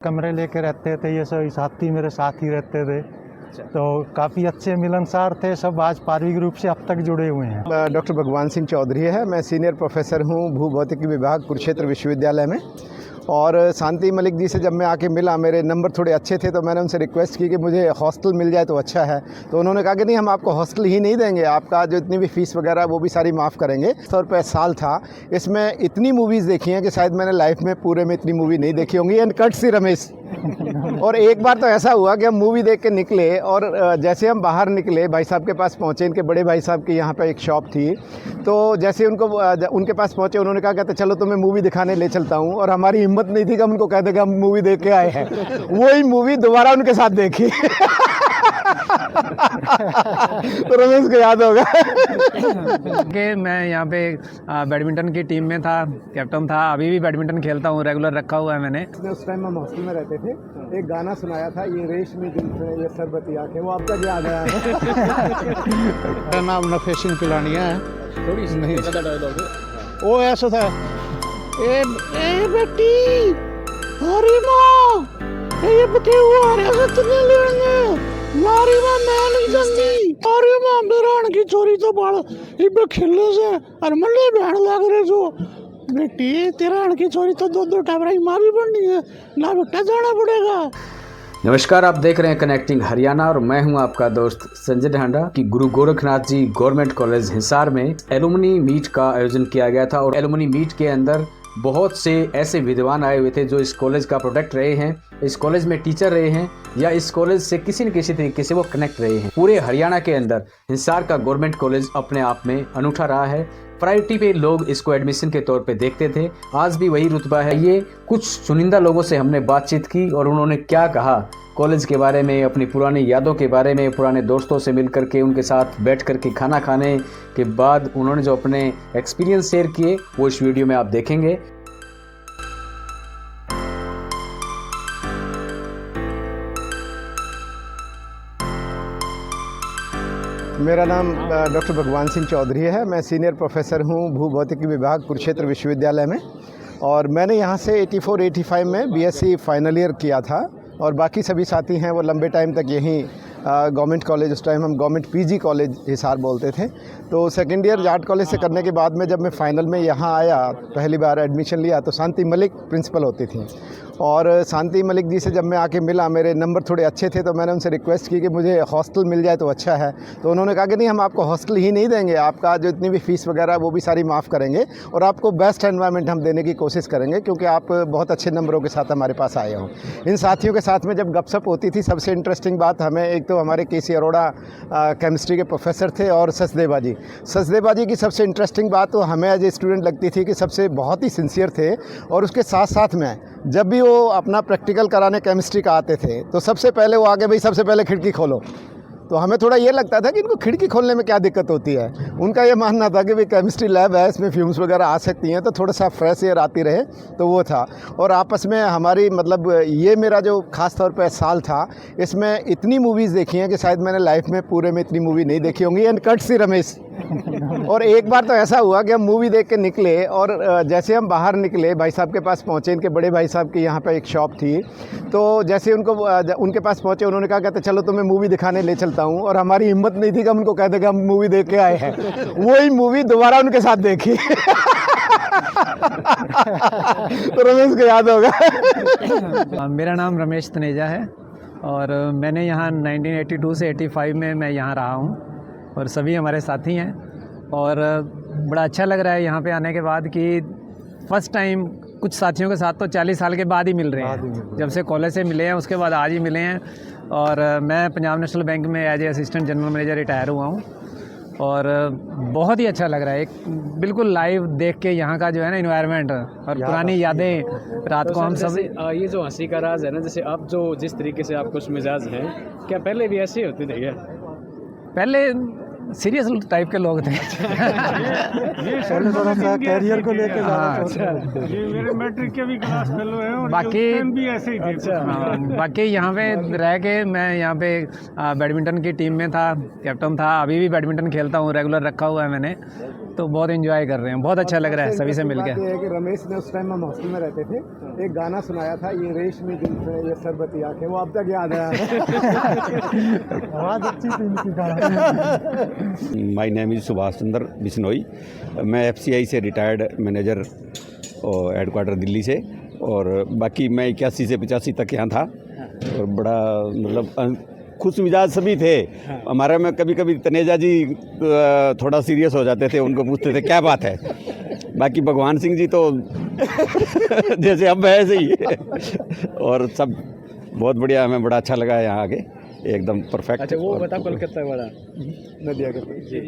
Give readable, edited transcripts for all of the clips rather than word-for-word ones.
कमरे लेके रहते थे, ये सब साथी मेरे साथ ही रहते थे। तो काफ़ी अच्छे मिलनसार थे सब, आज पारिवारिक रूप से अब तक जुड़े हुए हैं। डॉक्टर भगवान सिंह चौधरी है, मैं सीनियर प्रोफेसर हूँ भूभौतिकी विभाग कुरुक्षेत्र विश्वविद्यालय में। और शांति मलिक जी से जब मैं आके मिला, मेरे नंबर थोड़े अच्छे थे, तो मैंने उनसे रिक्वेस्ट की कि मुझे हॉस्टल मिल जाए तो अच्छा है। तो उन्होंने कहा कि नहीं, हम आपको हॉस्टल ही नहीं देंगे, आपका जो इतनी भी फ़ीस वगैरह वो भी सारी माफ़ करेंगे। 100 रुपये साल था। इसमें इतनी मूवीज़ देखी हैं कि शायद मैंने लाइफ में पूरे में इतनी मूवी नहीं देखी होंगी। एंड कट सी रमेश। और एक बार तो ऐसा हुआ कि हम मूवी देख के निकले, और जैसे हम बाहर निकले, भाई साहब के पास पहुँचे। इनके बड़े भाई साहब की यहाँ पे एक शॉप थी, तो जैसे उनके पास पहुँचे, उन्होंने कहा कहते चलो तुम्हें मूवी दिखाने ले चलता हूँ। और हमारी हिम्मत नहीं थी कि हम उनको कह दें कि हम मूवी देख के आए हैं। वही मूवी दोबारा उनके साथ देखी। तो रमेश को याद होगा कि मैं यहाँ पे बैडमिंटन की टीम में था, कैप्टन था। अभी भी बैडमिंटन खेलता हूँ, रेगुलर रखा हुआ है मैंने। उस टाइम हम हॉस्टल में रहते थे, एक गाना सुनाया था, ये रेशमी जुल्फें ये सरबती आंखें, वो अब तक याद आया है। मेरा नाम नफे सिंह पिलानिया है। थोड़ी नहीं वो ऐसा था, ए बेटी, अरे माँ, ये बेटे वो आ रहा है, तुझे लेंगे मारी माँ, मैं नहीं जानती। अरे माँ, बेरान की चोरी तो बाल इबे खेलने से और मल्ले बहन लग रहे जो। बेटी तेरा की चोरी तो दो टाबरा ही मारी बननी है ना, बेटा जाना पड़ेगा। नमस्कार, आप देख रहे हैं कनेक्टिंग हरियाणा और मैं हूं आपका दोस्त संजय ढांडा। कि गुरु गोरखनाथ जी गवर्नमेंट कॉलेज हिसार में एलुमनी मीट का आयोजन किया गया था। और एलुमनी मीट के अंदर बहुत से ऐसे विद्वान आए हुए थे जो इस कॉलेज का प्रोटेक्ट रहे हैं, इस कॉलेज में टीचर रहे हैं, या इस कॉलेज से किसी न किसी तरीके से वो कनेक्ट रहे हैं। पूरे हरियाणा के अंदर हिसार का गवर्नमेंट कॉलेज अपने आप में अनूठा रहा है। प्रायोरिटी पे लोग इसको एडमिशन के तौर पे देखते थे, आज भी वही रुतबा है। ये कुछ चुनिंदा लोगों से हमने बातचीत की और उन्होंने क्या कहा कॉलेज के बारे में, अपनी पुरानी यादों के बारे में, पुराने दोस्तों से मिल करके, उनके साथ बैठ करके खाना खाने के बाद उन्होंने जो अपने एक्सपीरियंस शेयर किए, वो इस वीडियो में आप देखेंगे। मेरा नाम डॉक्टर भगवान सिंह चौधरी है, मैं सीनियर प्रोफेसर हूँ भूभौतिकी विभाग कुरुक्षेत्र विश्वविद्यालय में। और मैंने यहाँ से 84-85 में बीएससी फाइनल ईयर किया था। और बाकी सभी साथी हैं वो लंबे टाइम तक यहीं गवर्नमेंट कॉलेज, उस टाइम हम गवर्नमेंट पीजी कॉलेज हिसार बोलते थे। तो सेकेंड ईयर जाट कॉलेज से करने के बाद में जब मैं फाइनल में यहाँ आया, पहली बार एडमिशन लिया, तो शांति मलिक प्रिंसिपल होती थी। और शांति मलिक जी से जब मैं आके मिला, मेरे नंबर थोड़े अच्छे थे, तो मैंने उनसे रिक्वेस्ट की कि मुझे हॉस्टल मिल जाए तो अच्छा है। तो उन्होंने कहा कि नहीं, हम आपको हॉस्टल ही नहीं देंगे, आपका जो इतनी भी फ़ीस वगैरह वो भी सारी माफ़ करेंगे, और आपको बेस्ट एनवायरनमेंट हम देने की कोशिश करेंगे, क्योंकि आप बहुत अच्छे नंबरों के साथ हमारे पास आए हो। इन साथियों के साथ में जब गपशप होती थी, सबसे इंटरेस्टिंग बात हमें, एक तो हमारे केसी अरोड़ा केमिस्ट्री के प्रोफेसर थे, और सचदेवा जी की सबसे इंटरेस्टिंग बात तो हमें एज ए स्टूडेंट लगती थी कि सबसे बहुत ही सिंसियर थे। और उसके साथ साथ में जब भी वो अपना प्रैक्टिकल कराने केमिस्ट्री का आते थे, तो सबसे पहले वो आगे, भाई सबसे पहले खिड़की खोलो। तो हमें थोड़ा ये लगता था कि इनको खिड़की खोलने में क्या दिक्कत होती है। उनका ये मानना था कि भाई केमिस्ट्री लैब है, इसमें फ्यूम्स वगैरह आ सकती हैं, तो थोड़ा सा फ्रेश एयर आती रहे, तो वो था। और आपस में हमारी, मतलब ये मेरा जो ख़ास तौर पे साल था, इसमें इतनी मूवीज़ देखी हैं कि शायद मैंने लाइफ में पूरे में इतनी मूवी नहीं देखी होंगी। एंड कट सी रमेश। और एक बार तो ऐसा हुआ कि हम मूवी देख के निकले, और जैसे हम बाहर निकले, भाई साहब के पास पहुँचे। इनके बड़े भाई साहब की यहाँ पर एक शॉप थी, तो जैसे उनके पास पहुँचे, उन्होंने कहा कहते चलो तुम्हें मूवी दिखाने ले चलता हूँ। और हमारी हिम्मत नहीं थी कि हम उनको कह दें कि हम मूवी देख के आए हैं। वही मूवी दोबारा उनके साथ देखी। तो रमेश को याद होगा। मेरा नाम रमेश तनेजा है और मैंने यहाँ 1982 से 85 में मैं यहाँ रहा हूँ, और सभी हमारे साथी हैं। और बड़ा अच्छा लग रहा है यहाँ पे आने के बाद कि फ़र्स्ट टाइम कुछ साथियों के साथ तो 40 साल के बाद ही मिल रहे हैं। जब से कॉलेज से मिले हैं, उसके बाद आज ही मिले हैं। और मैं पंजाब नेशनल बैंक में as a assistant general manager retire हुआ हूँ, और बहुत ही अच्छा लग रहा है। एक बिल्कुल लाइव देख के यहाँ का जो है ना एनवायरनमेंट, और पुरानी यादें रात को हम सब। ये जो हंसी का राज है ना, जैसे आप जो जिस तरीके से आपको उस मिजाज हैं, क्या पहले भी ऐसे होते थे क्या? पहले सीरियस टाइप के लोग थे। पहले थोड़ा सा कैरियर को लेकर ये मेरे मैट्रिक के भी क्लास फेलो हैं, और बाकी भी ऐसे ही थे। बाकी यहाँ पे रह के मैं यहाँ पे बैडमिंटन की टीम में था, कैप्टन था। अभी भी बैडमिंटन खेलता हूँ, रेगुलर रखा हुआ है मैंने। तो बहुत एंजॉय कर रहे हैं, बहुत अच्छा लग रहा है सभी से मिलकर। ये है कि रमेश ने उस टाइम हम हॉस्टल में रहते थे, एक गाना सुनाया था, ये रेशमी जुल्फे ये शरबती आंखें, वो अब तक याद है। बहुत अच्छी थी इनकी गाना। My name is Subhash Chandra Bishnoi. मैं एफसीआई से रिटायर्ड मैनेजर और हेडक्वार्टर दिल्ली से, और बाकी मैं 81 से 85 तक यहाँ था। और बड़ा मतलब खुश मिजाज सभी थे। हमारे में कभी कभी तनेजा जी थोड़ा सीरियस हो जाते थे, उनको पूछते थे क्या बात है। बाकी भगवान सिंह जी तो जैसे अब है ऐसे ही। और सब बहुत बढ़िया, हमें बड़ा अच्छा लगा यहाँ आके, एकदम परफेक्ट। अच्छा, वो बता कोलकाता वाला नदिया के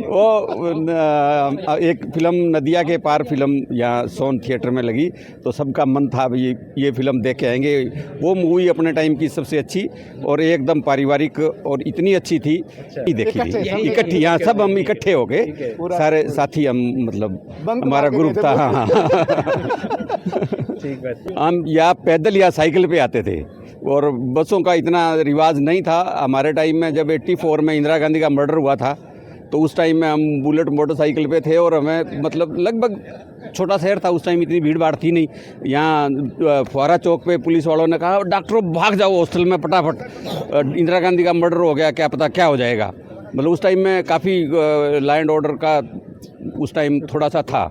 वो एक फिल्म नदिया के पार फिल्म यहाँ सोन थिएटर में लगी, तो सबका मन था भाई ये फिल्म देख के आएंगे। वो मूवी अपने टाइम की सबसे अच्छी और एकदम पारिवारिक और इतनी अच्छी थी। देखी थी इकट्ठी, यहाँ सब हम इकट्ठे हो गए, सारे साथी हम, मतलब हमारा ग्रुप था। हाँ, ठीक बात। हम या पैदल या साइकिल पे आते थे, और बसों का इतना रिवाज नहीं था हमारे टाइम में। जब 84 में इंदिरा गांधी का मर्डर हुआ था, तो उस टाइम में हम बुलेट मोटरसाइकिल पे थे, और हमें मतलब लगभग छोटा शहर था उस टाइम, इतनी भीड़ भाड़ थी नहीं। यहाँ फुहारा चौक पे पुलिस वालों ने कहा डॉक्टरों भाग जाओ हॉस्टल में फटाफट, इंदिरा गांधी का मर्डर हो गया, क्या पता क्या हो जाएगा। मतलब उस टाइम में काफ़ी लॉ एंड ऑर्डर का उस टाइम थोड़ा सा था,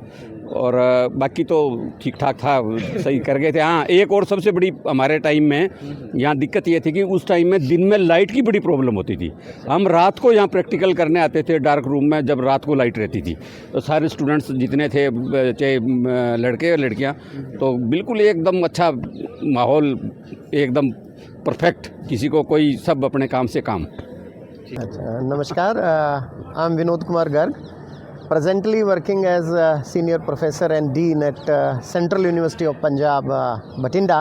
और बाकी तो ठीक ठाक था, सही कर गए थे। हाँ, एक और सबसे बड़ी हमारे टाइम में यहाँ दिक्कत ये थी कि उस टाइम में दिन में लाइट की बड़ी प्रॉब्लम होती थी। हम रात को यहाँ प्रैक्टिकल करने आते थे डार्क रूम में, जब रात को लाइट रहती थी, तो सारे स्टूडेंट्स जितने थे, चाहे लड़के और लड़कियाँ, तो बिल्कुल एकदम अच्छा माहौल, एकदम परफेक्ट, किसी को कोई, सब अपने काम से काम। अच्छा, नमस्कार, I am Vinod Kumar Garg, presently working as a senior professor and dean at Central University of Punjab, Batinda।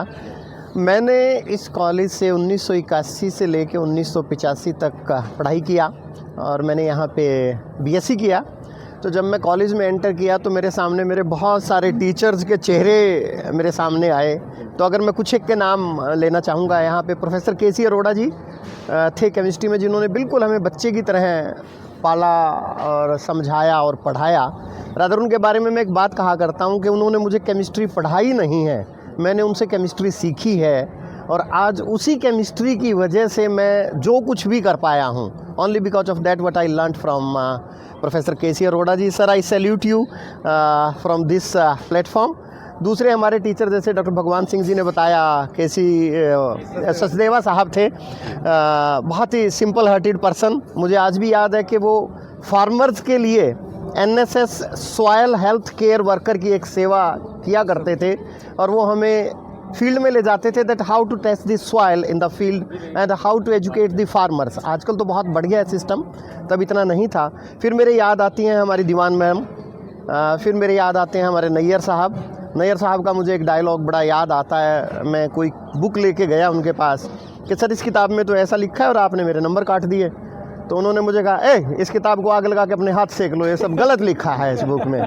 मैंने इस कॉलेज से 1981 से लेके 1985 तक पढ़ाई किया, और मैंने यहाँ पे बीएससी किया। तो जब मैं कॉलेज में एंटर किया तो मेरे सामने मेरे बहुत सारे टीचर्स के चेहरे मेरे सामने आए। तो अगर मैं कुछ एक के नाम लेना चाहूँगा, यहाँ पे प्रोफेसर केसी अरोड़ा जी थे केमिस्ट्री में, जिन्होंने बिल्कुल हमें बच्चे की तरह पाला और समझाया और पढ़ाया। रादर उनके बारे में मैं एक बात कहा करता हूँ कि उन्होंने मुझे केमिस्ट्री पढ़ाई नहीं है, मैंने उनसे केमिस्ट्री सीखी है, और आज उसी केमिस्ट्री की वजह से मैं जो कुछ भी कर पाया हूँ, only because of that what I learn from professor K C Arora ji. Sir, I salute you from this platform. दूसरे हमारे टीचर जैसे डॉक्टर भगवान सिंह जी ने बताया, केसी सचदेवा साहब थे, बहुत ही सिंपल हार्टेड पर्सन। मुझे आज भी याद है कि वो फार्मर्स के लिए NSS soil health care worker की एक सेवा किया करते थे, और वो हमें फील्ड में ले जाते थे, that how to test the soil in the field and how to educate the farmers. आजकल तो बहुत बढ़ गया है सिस्टम, तब इतना नहीं था। फिर मेरे याद आती हैं हमारी दीवान मैम, फिर मेरे याद आते हैं हमारे नैयर साहब का मुझे एक डायलॉग बड़ा याद आता है। मैं कोई बुक लेके गया उनके पास कि सर इस किताब में तो ऐसा लिखा है और आपने मेरे नंबर काट दिए। तो उन्होंने मुझे कहा, इस किताब को आग लगा के अपने हाथ सेक लो, ये सब गलत लिखा है इस बुक में।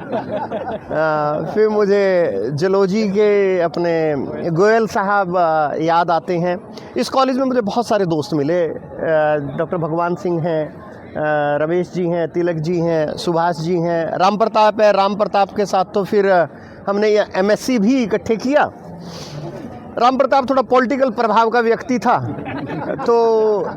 फिर मुझे जलोजी के अपने गोयल साहब याद आते हैं। इस कॉलेज में मुझे बहुत सारे दोस्त मिले, डॉक्टर भगवान सिंह हैं, रमेश जी हैं, तिलक जी हैं, सुभाष जी हैं, राम प्रताप है। राम प्रताप के साथ तो फिर हमने ये एमएससी भी इकट्ठे किया। राम प्रताप थोड़ा पॉलिटिकल प्रभाव का व्यक्ति था, तो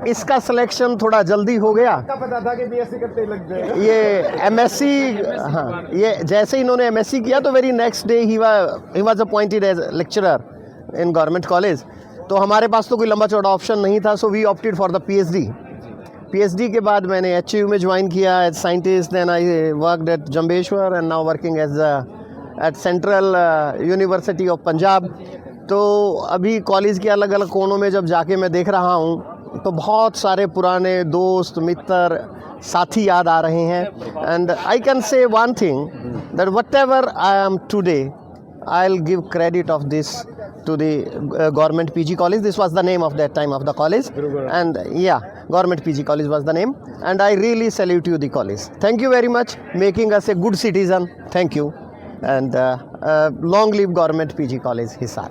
इसका सिलेक्शन थोड़ा जल्दी हो गया। पता था कि बीएससी करते ही लग जाएगा। ये एमएससी, हाँ, ये जैसे इन्होंने एमएससी किया तो वेरी नेक्स्ट डे ही was appointed as lecturer in government college. तो हमारे पास तो कोई लंबा चौड़ा ऑप्शन नहीं था, so we opted for the PhD के बाद मैंने एचयू में ज्वाइन किया as scientist, then I worked at Jambheshwar and now working as at central university of Punjab. तो अभी कॉलेज के अलग अलग कोनों में जब जाके मैं देख रहा हूँ तो बहुत सारे पुराने दोस्त, मित्र, साथी याद आ रहे हैं। And I can say one thing, that what ever I am today, I will give credit of this to the government PG college. This was the name of that time of the college, and yeah, government PG college was the name, and I really salute you the college. Thank you very much, making us a good citizen. Thank you, and long live government PG college Hisar.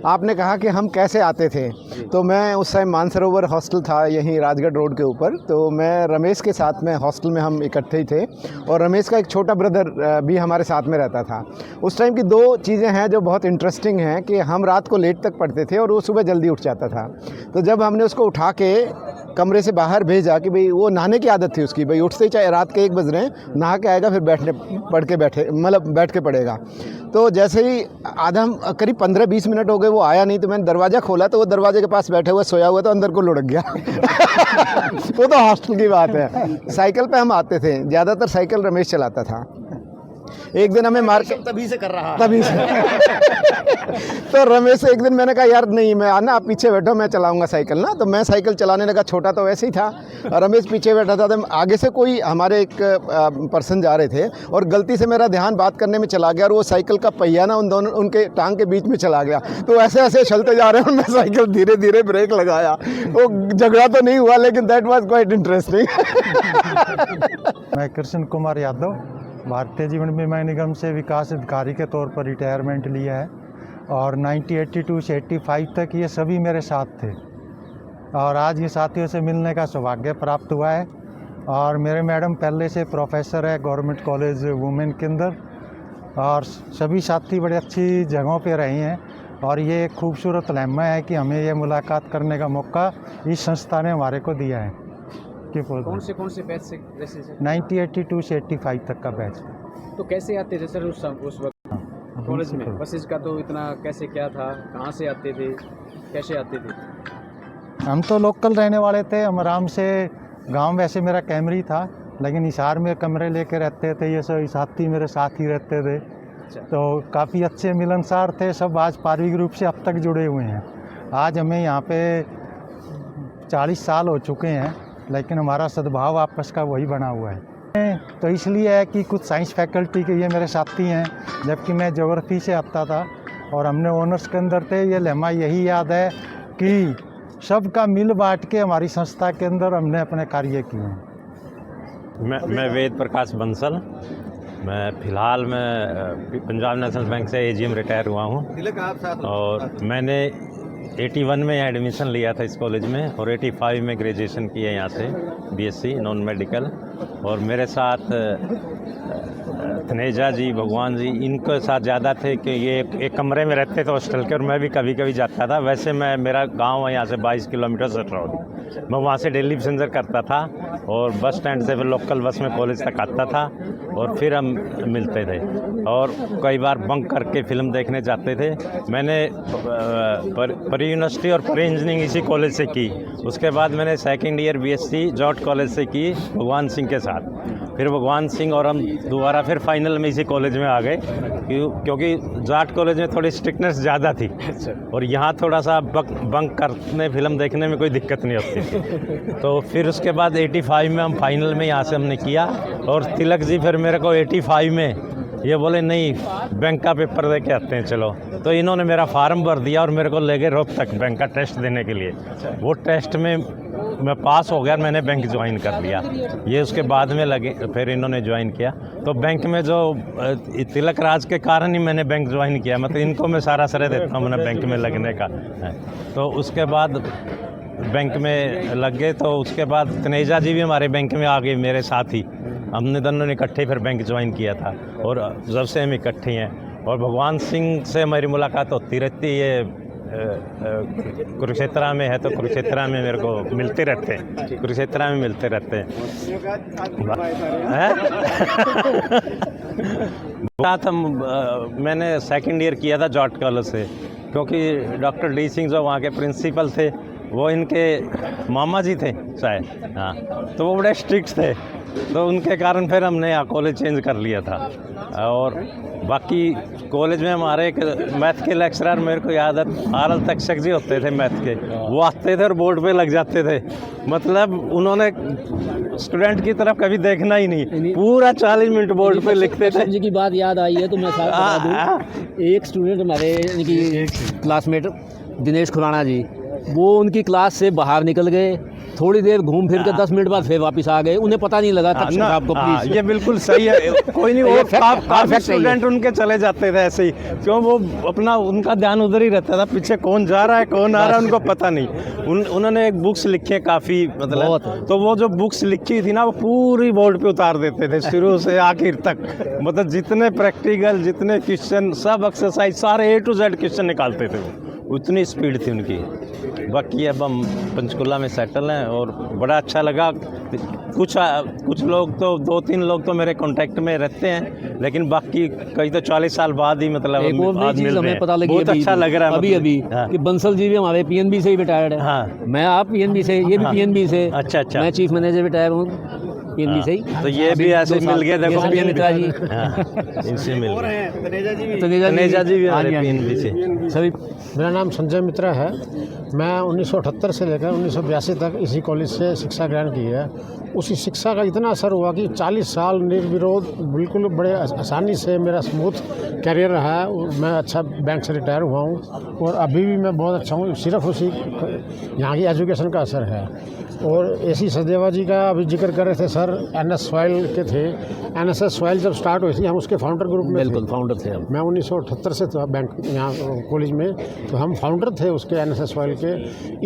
आपने कहा कि हम कैसे आते थे, तो मैं उस टाइम मानसरोवर हॉस्टल था यहीं राजगढ़ रोड के ऊपर, तो मैं रमेश के साथ में हॉस्टल में हम इकट्ठे ही थे और रमेश का एक छोटा ब्रदर भी हमारे साथ में रहता था। उस टाइम की दो चीज़ें हैं जो बहुत इंटरेस्टिंग हैं कि हम रात को लेट तक पढ़ते थे और वो सुबह जल्दी उठ जाता था। तो जब हमने उसको उठा के कमरे से बाहर भेजा कि भाई वो नहाने की आदत थी उसकी, भाई उठते ही चाहे रात के 1 बज रहे हैं नहा के आएगा, फिर बैठ के पढ़ेगा। तो जैसे ही करीब 15-20 मिनट हो गए वो आया नहीं, तो मैंने दरवाज़ा खोला तो वो दरवाजे के पास बैठे हुआ सोया हुआ, तो अंदर को लुढ़क गया। वो तो हॉस्टल की बात है। साइकिल पे हम आते थे, ज़्यादातर साइकिल रमेश चलाता था। एक दिन हमें मार के तभी से कर रहा है। तभी से तो रमेश से एक दिन मैंने कहा यार नहीं, मैं आना आप पीछे बैठो, मैं चलाऊंगा साइकिल ना। तो मैं साइकिल चलाने लगा, छोटा तो वैसे ही था, और रमेश पीछे बैठा था। तो आगे से कोई हमारे एक पर्सन जा रहे थे और गलती से मेरा ध्यान बात करने में चला गया और वो साइकिल का पहिया ना उनके टांग के बीच में चला गया। तो ऐसे ऐसे चलते जा रहे हैं, मैं साइकिल धीरे धीरे ब्रेक लगाया। वो झगड़ा तो नहीं हुआ, लेकिन दैट वाज क्वाइट इंटरेस्टिंग। मैं कृष्ण कुमार यादव भारतीय जीवन बीमा निगम से विकास अधिकारी के तौर पर रिटायरमेंट लिया है और 1982 से 85 तक ये सभी मेरे साथ थे और आज ये साथियों से मिलने का सौभाग्य प्राप्त हुआ है। और मेरे मैडम पहले से प्रोफेसर है गवर्नमेंट कॉलेज वुमेन के अंदर, और सभी साथी बड़े अच्छी जगहों पे रहे हैं और ये एक खूबसूरत लम्हा है कि हमें ये मुलाकात करने का मौका इस संस्था ने हमारे को दिया है। कौन से बैच से जैसे 1982 से 85 तक का बैच। तो कैसे आते थे सर उस वक्त कॉलेज में? बसेस का तो इतना कैसे क्या था, कहाँ से आते थे, कैसे आते थे? हम तो लोकल रहने वाले थे, हम आराम से गांव, वैसे मेरा कैमरी था लेकिन हिसार में कमरे लेके रहते थे। ये सब साथी मेरे साथ ही रहते थे, तो काफ़ी अच्छे मिलनसार थे सब। आज पारिवारिक रूप से अब तक जुड़े हुए हैं। आज हमें यहाँ पे 40 साल हो चुके हैं, लेकिन हमारा सद्भाव आपस का वही बना हुआ है। तो इसलिए है कि कुछ साइंस फैकल्टी के ये मेरे साथी हैं, जबकि मैं ज्योग्राफी से आता था और हमने ऑनर्स के अंदर थे। ये लम्हा यही याद है कि सबका मिल बांट के हमारी संस्था के अंदर हमने अपने कार्य किए हैं। मैं वेद प्रकाश बंसल, मैं फ़िलहाल मैं पंजाब नेशनल बैंक से एजीएम रिटायर हुआ हूँ और मैंने 81 में एडमिशन लिया था इस कॉलेज में और 85 में ग्रेजुएशन किया यहाँ से बीएससी नॉन मेडिकल। और मेरे साथ थनेजा जी, भगवान जी, इनके साथ ज़्यादा थे कि ये एक कमरे में रहते थे हॉस्टल के, और मैं भी कभी कभी जाता था। वैसे मेरा गांव है यहाँ से 22 किलोमीटर सटरौली, मैं वहाँ से डेली पैसेंजर करता था और बस स्टैंड से फिर लोकल बस में कॉलेज तक आता था और फिर हम मिलते थे और कई बार बंक करके फिल्म देखने जाते थे। मैंने प्री यूनिवर्सिटी और प्री इंजीनियरिंग इसी कॉलेज से की। उसके बाद मैंने second year BSc jot college से की भगवान सिंह के साथ। फिर भगवान सिंह और हम दोबारा फिर फाइनल में इसी कॉलेज में आ गए, क्योंकि जाट कॉलेज में थोड़ी स्ट्रिक्टनेस ज़्यादा थी और यहाँ थोड़ा सा बंक करने फिल्म देखने में कोई दिक्कत नहीं होती। तो फिर उसके बाद 85 में हम फाइनल में यहाँ से हमने किया और तिलक जी फिर मेरे को 85 में ये बोले नहीं बैंक का पेपर दे के आते हैं चलो। तो इन्होंने मेरा फार्म भर दिया और मेरे को ले गए रोहतक बैंक का टेस्ट देने के लिए। वो टेस्ट में मैं पास हो गया, मैंने बैंक ज्वाइन कर लिया। ये उसके बाद में लगे फिर इन्होंने ज्वाइन किया। तो बैंक में जो तिलक राज के कारण ही मैंने बैंक ज्वाइन किया, मतलब इनको मैं सारा श्रेय देता हूँ मैंने बैंक में लगने का। तो उसके बाद बैंक में लग गए। तो उसके बाद तनेजा जी भी हमारे बैंक में आ गए मेरे साथ ही। हमने दोनों ने इकट्ठे फिर बैंक ज्वाइन किया था और जब से हम इकट्ठे हैं। और भगवान सिंह से हमारी मुलाकात होती रहती है। कुरुक्षेत्र में है तो कुरुक्षेत्र में मेरे को मिलते रहते हैं, कुरुक्षेत्र में मिलते रहते हैं। बात मैंने सेकंड ईयर किया था जॉट कॉलेज से, क्योंकि डॉक्टर डी सिंह जो वहाँ के प्रिंसिपल थे वो इनके मामा जी थे शायद, हाँ, तो वो बड़े स्ट्रिक्ट थे। तो उनके कारण फिर हमने यहाँ कॉलेज चेंज कर लिया था। और बाकी कॉलेज में हमारे एक मैथ के लेक्चरर, मेरे को याद है आरल तक्षक जी होते थे मैथ के, वो आते थे और बोर्ड पे लग जाते थे। मतलब उन्होंने स्टूडेंट की तरफ कभी देखना ही नहीं, पूरा 40 मिनट बोर्ड पे लिखते थे। जी की बात याद आई है तो मैं साथ बता दूं, एक स्टूडेंट हमारे क्लासमेट दिनेश खुराना जी, वो उनकी क्लास से बाहर निकल गए, थोड़ी देर घूम फिर के 10 मिनट बाद फिर वापस आ गए, उन्हें पता नहीं लगा। तब आपको प्लीज ये बिल्कुल सही है, कोई नहीं, वो काफी स्टूडेंट उनके चले जाते थे ऐसे ही, क्यों वो अपना उनका ध्यान उधर ही रहता था, पीछे कौन जा रहा है कौन आ रहा है उनको पता नहीं। उन्होंने एक बुक्स लिखी है काफ़ी, मतलब तो वो जो बुक्स लिखी थी ना वो पूरी बोर्ड पे उतार देते थे शुरू से आखिर तक, मतलब जितने प्रैक्टिकल जितने क्वेश्चन सब एक्सरसाइज सारे A to Z क्वेश्चन निकालते थे वो, उतनी स्पीड थी उनकी। बाकी अब हम पंचकुला में सेटल हैं और बड़ा अच्छा लगा। कुछ लोग तो 2-3 लोग तो मेरे कांटेक्ट में रहते हैं, लेकिन बाकी कई तो 40 साल बाद ही मतलब एक और नई चीज़ हमें पता लगी, बहुत अच्छा लग रहा है अभी कि बंसल जी भी हमारे PNB से ही रिटायर्ड है। हाँ, मैं आप PNB से, ये भी PNB से। अच्छा, मैं चीफ मैनेजर रिटायर हूँ PNB से ही। तो ये भी ऐसे मिल गए, देखो संजय मित्रा जी इनसे मिल गए, तनेजा जी भी PNB से सभी। मेरा नाम संजय मित्रा है। मैं 1978 से लेकर 1982 तक इसी कॉलेज से शिक्षा ग्रहण की है। उसी शिक्षा का इतना असर हुआ कि 40 साल निर्विरोध बिल्कुल बड़े आसानी से मेरा स्मूथ कैरियर रहा है। मैं अच्छा बैंक से रिटायर हुआ हूँ और अभी भी मैं बहुत अच्छा हूँ, सिर्फ उसी यहाँ की एजुकेशन का असर है। और AC सचदेवा जी का अभी जिक्र कर रहे थे सर, NS सॉइल के थे। NSS सॉइल जब स्टार्ट हुई थी हम उसके फाउंडर ग्रुप में बिल्कुल फाउंडर थे हम। मैं 1978 से था बैंक यहाँ कॉलेज में, तो हम फाउंडर थे उसके NSS सॉइल के।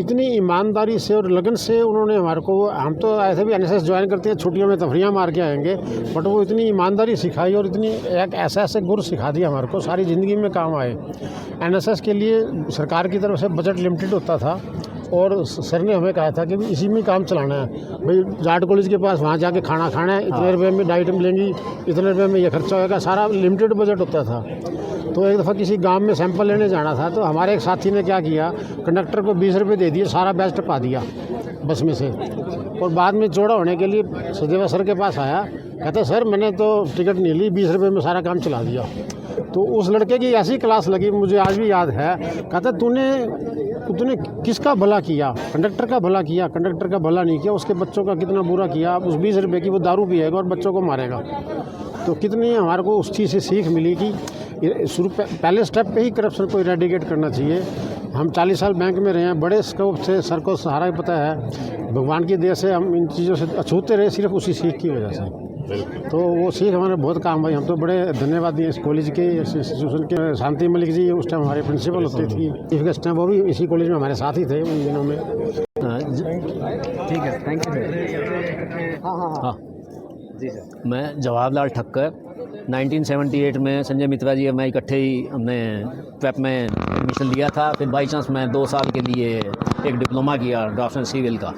इतनी ईमानदारी से और लगन से उन्होंने हमारे को, हम तो ऐसे भी NSS ज्वाइन करते हैं छुट्टियों में तफरियाँ मार के आएंगे, बट वो इतनी ईमानदारी सिखाई और इतनी एक ऐसे गुर सिखा दिया हमारे को, सारी ज़िंदगी में काम आए। NSS के लिए सरकार की तरफ से बजट लिमिटेड होता था और सर ने हमें कहा था कि इसी में काम चलाना है भाई। जाट कॉलेज के पास वहाँ जाके खाना खाना है, इतने रुपए में डाइट मिलेंगी, इतने रुपए में ये खर्चा होगा, सारा लिमिटेड बजट होता था। तो एक दफ़ा किसी गांव में सैंपल लेने जाना था, तो हमारे एक साथी ने क्या किया, कंडक्टर को 20 रुपये दे दिए, सारा बैच टपा दिया बस में से। और बाद में चौड़ा होने के लिए सचदेवा सर के पास आया, कहता सर मैंने तो टिकट नहीं ली, 20 रुपये में सारा काम चला दिया। तो उस लड़के की ऐसी क्लास लगी, मुझे आज भी याद है। कहता तूने किसका भला किया? कंडक्टर का भला किया? कंडक्टर का भला नहीं किया, उसके बच्चों का कितना बुरा किया। उस 20 रुपये की वो दारू पिएगा और बच्चों को मारेगा। तो कितनी हमारे को उस चीज़ से सीख मिली कि पहले स्टेप पे ही करप्शन को इरेडिकेट करना चाहिए। हम 40 साल बैंक में रहे हैं, बड़े स्कोप से सर को सहारा ही पता है, भगवान की दया से हम इन चीज़ों से अछूते रहे, सिर्फ उसी सीख की वजह से। तो वो सीख हमारे बहुत काम आई। हम तो बड़े धन्यवाद दिए इस कॉलेज के, इस इंस्टीट्यूशन के। शांति मलिक जी उस टाइम हमारे प्रिंसिपल होते थी, चीफ गेस्ट हैं, वो भी इसी कॉलेज में हमारे साथ ही थे उन दिनों में। ठीक है, थैंक यू। हाँ जी सर। मैं जवाहरलाल ठक्कर, 1978 में संजय मित्रा जी और मैं इकट्ठे ही हमने प्रेप में एडमिशन लिया था। फिर बाई चांस मैं 2 साल के लिए एक डिप्लोमा किया ड्राफ्ट्समैन सिविल का।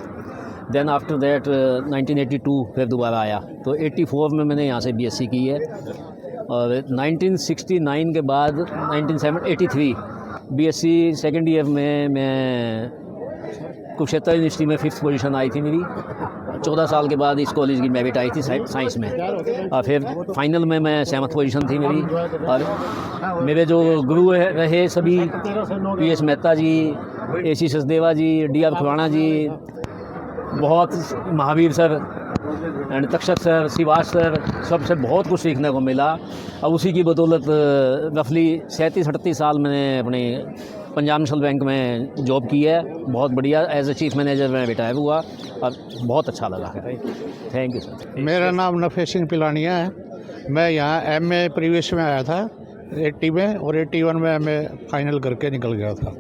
देन आफ्टर दैट 1982 फिर दोबारा आया, तो 84 में मैंने यहाँ से BSc की है। और 1969 के बाद 1983 BSc सेकेंड ईयर में मैं कुरुक्षेत्र यूनिवर्सिटी में 5th पोजीशन आई थी मेरी। 14 साल के बाद इस कॉलेज की मेरिट आई थी साइंस में, और फिर फाइनल में मैं 7th पोजीशन थी मेरी। और मेरे जो गुरु रहे सभी, PS मेहता जी, AC सचदेवा जी, DR खुराना जी, बहुत Mahavir sir and Takshak sir, शिवाज सर, सबसे बहुत कुछ सीखने को मिला। अब उसी की बदौलत रफली 37-38 साल मैंने अपने पंजाब नेशनल बैंक में जॉब की है। बहुत बढ़िया, एज ए चीफ मैनेजर मैं रिटायर हुआ और बहुत अच्छा लगा। Thank you sir. मेरा नाम नफे सिंह पिलानिया है। मैं यहाँ MA प्रीवियस में आया था 80 में, और 81 में MA फाइनल करके निकल गया था।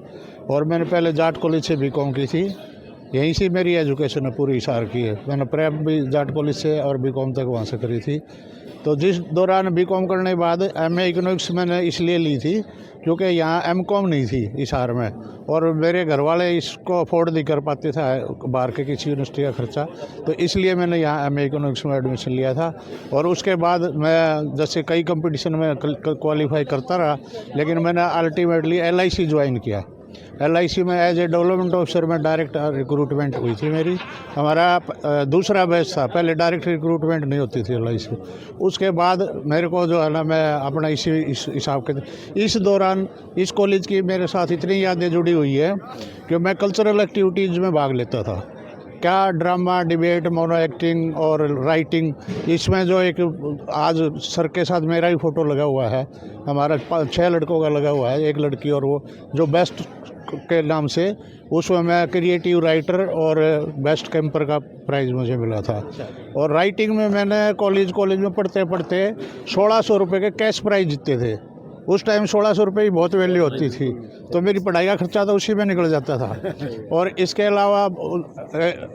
और मैंने पहले जाट कॉलेज से BCom की थी, यहीं से मेरी एजुकेशन पूरी हिसार की है। मैंने प्रेप भी जाट कॉलेज से और BCom तक वहाँ से करी थी। तो जिस दौरान BCom करने के बाद MA इकोनॉमिक्स मैंने इसलिए ली थी क्योंकि यहाँ MCom नहीं थी हिसार में, और मेरे घर वाले इसको अफोर्ड नहीं कर पाते थे बाहर के किसी यूनिवर्सिटी का खर्चा, तो इसलिए मैंने यहाँ MA इकोनॉमिक्स में एडमिशन लिया था। और उसके बाद मैं जैसे कई कंपटीशन में क्वालिफाई करता रहा, लेकिन मैंने अल्टीमेटली LIC ज्वाइन किया। LIC में एज ए डेवलपमेंट ऑफिसर में डायरेक्ट रिक्रूटमेंट हुई थी मेरी। हमारा दूसरा बैच था, पहले डायरेक्ट रिक्रूटमेंट नहीं होती थी LIC। उसके बाद मेरे को जो है ना, मैं अपना इस हिसाब के इस दौरान इस कॉलेज की मेरे साथ इतनी यादें जुड़ी हुई है कि मैं कल्चरल एक्टिविटीज़ में भाग लेता था। क्या ड्रामा, डिबेट, मोनो एक्टिंग और राइटिंग, इसमें जो एक आज सर के साथ मेरा ही फ़ोटो लगा हुआ है, हमारा 6 लड़कों का लगा हुआ है, एक लड़की, और वो जो बेस्ट के नाम से, उसमें मैं क्रिएटिव राइटर और बेस्ट कैंपर का प्राइज़ मुझे मिला था। और राइटिंग में मैंने कॉलेज में पढ़ते पढ़ते 1600 रुपये के कैश प्राइज़ जीते थे। उस टाइम 1600 रुपये की बहुत वैल्यू होती थी, तो मेरी पढ़ाई का खर्चा तो उसी में निकल जाता था। और इसके अलावा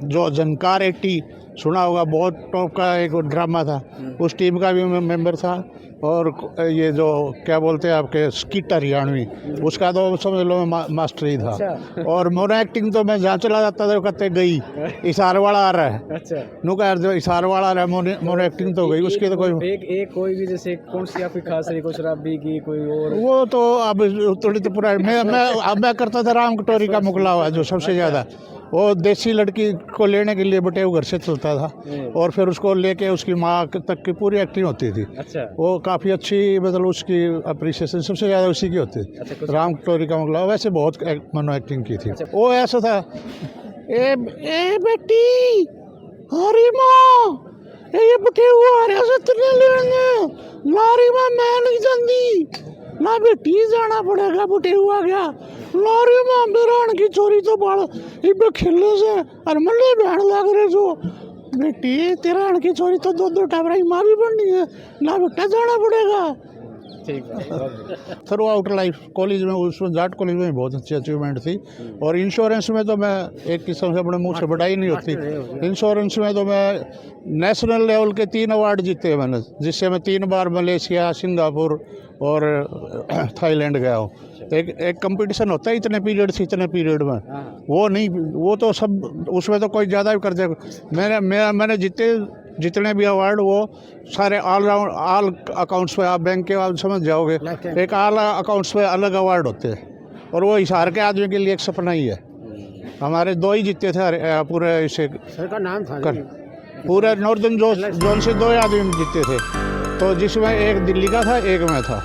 जो झनकार 80 सुना होगा, बहुत टॉप का एक ड्रामा था, उस टीम का भी मैं मेंबर था। और ये जो क्या बोलते हैं आपके स्किट हरियाणवी, उसका तो समझ लो मैं मास्टर ही था। और मोनो एक्टिंग तो मैं जहाँ चला जाता था वो कहते गई इशार वाला आ रहा है। अच्छा, नु कह जो इशार वाला आ रहा है, मोनो एक्टिंग तो गई उसकी तो कोई एक कोई भी, जैसे कौन सी आपकी खास रही, कोई शराबी की, कोई और? वो तो अब थोड़ी तो पूरा मैं करता था राम कटोरी का मुगला हुआ, जो सबसे ज़्यादा वो देसी लड़की को लेने के लिए बटे घर से चलता था, और फिर उसको लेके उसकी माँ तक की पूरी एक्टिंग होती थी। अच्छा, वो काफ़ी अच्छी, मतलब उसकी अप्रिसिएशन सबसे ज़्यादा उसी की होती थी। अच्छा, राम कटोरी का मुगला वैसे बहुत मनो एक्टिंग की थी। वो ऐसा था, ए बेटी हरी माँ ये बटे हुआ रहा सतने लेने लारी में मैं नहीं जानती ना बेटी जाना पड़ेगा, बटे हुआ गया लारी में मेरा की चोरी तो बाल इबे खेलने से और मल्ले बहन लग रहे जो बेटी तेरा अण की चोरी तो दो टावरा की माँ भी बननी है ना, बेटा जाना पड़ेगा। थ्रू आउट लाइफ कॉलेज में, उसमें जाट कॉलेज में बहुत अच्छी अचीवमेंट थी। और इंश्योरेंस में तो मैं एक किस्म से अपने मुंह से बढ़ाई नहीं होती। इंश्योरेंस में तो मैं नेशनल लेवल के 3 अवार्ड जीते मैंने, जिससे मैं 3 बार मलेशिया, सिंगापुर और थाईलैंड गया हूँ। एक कंपटीशन होता है इतने पीरियड से इतने पीरियड में, वो नहीं, वो तो सब उसमें तो कोई ज़्यादा भी कर देगा। मैंने जितने भी अवार्ड वो सारे ऑल अकाउंट्स पे, आप बैंक के आप समझ जाओगे, एक ऑल अकाउंट्स पे अलग अवार्ड होते हैं। और वो हिसार के आदमी के लिए एक सपना ही है। हमारे 2 ही जीते थे पूरे इसे का नाम था पूरे नॉर्दर्न जोन से 2 आदमी जीते थे, तो जिसमें एक दिल्ली का था, एक मैं था।